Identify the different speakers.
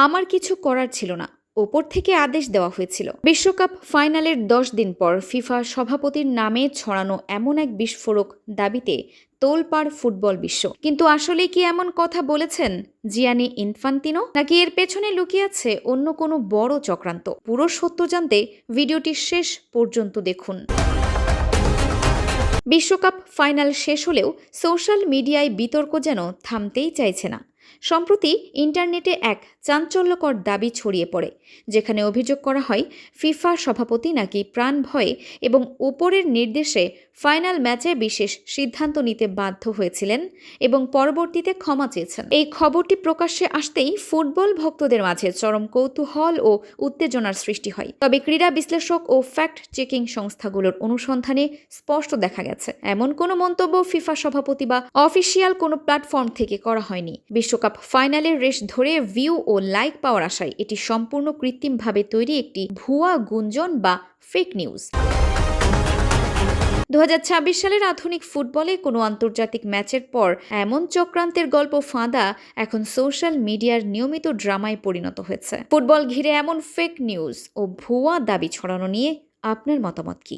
Speaker 1: আমার কিছু করার ছিল না, ওপর থেকে আদেশ দেওয়া হয়েছিল। বিশ্বকাপ ফাইনালের 10 দিন পর ফিফা সভাপতির নামে ছড়ানো এমন এক বিস্ফোরক দাবিতে তোলপাড় ফুটবল বিশ্ব। কিন্তু আসলে কি এমন কথা বলেছেন জিয়ানি ইনফান্তিনো, নাকি এর পেছনে লুকিয়ে আছে অন্য কোনো বড় চক্রান্ত? পুরো সত্য জানতে ভিডিওটি শেষ পর্যন্ত দেখুন। বিশ্বকাপ ফাইনাল শেষ হলেও সোশ্যাল মিডিয়ায় বিতর্ক যেন থামতেই চাইছে না। সম্প্রতি ইন্টারনেটে এক চাঞ্চল্যকর দাবি ছড়িয়ে পড়ে, যেখানে অভিযোগ করা হয় ফিফা সভাপতি নাকি প্রাণ ভয়ে এবং ওপরের নির্দেশে ফাইনাল ম্যাচে বিশেষ সিদ্ধান্ত নিতে বাধ্য হয়েছিলেন এবং পরবর্তীতে ক্ষমা চেয়েছেন। এই খবরটি প্রকাশ্যে আসতেই ফুটবল ভক্তদের মাঝে চরম কৌতূহল ও উত্তেজনার সৃষ্টি হয়। তবে ক্রীড়া বিশ্লেষক ও ফ্যাক্ট চেকিং সংস্থাগুলোর অনুসন্ধানে স্পষ্ট দেখা গেছে এমন কোনো মন্তব্য ফিফা সভাপতি বা অফিসিয়াল কোনো প্ল্যাটফর্ম থেকে করা হয়নি। বিশ্বকাপ ফাইনালের রেশ ধরে ভিউ ও লাইক পাওয়ার আশায় এটি সম্পূর্ণ কৃত্রিমভাবে তৈরি একটি ভুয়া গুঞ্জন বা ফেক নিউজ। 2026 সালের আধুনিক ফুটবলে কোনো আন্তর্জাতিক ম্যাচের পর এমন চক্রান্তের গল্প ফাঁদা এখন সোশ্যাল মিডিয়ার নিয়মিত ড্রামায় পরিণত হয়েছে। ফুটবল ঘিরে এমন ফেক নিউজ ও ভুয়া দাবি ছড়ানো নিয়ে আপনার মতামত কি?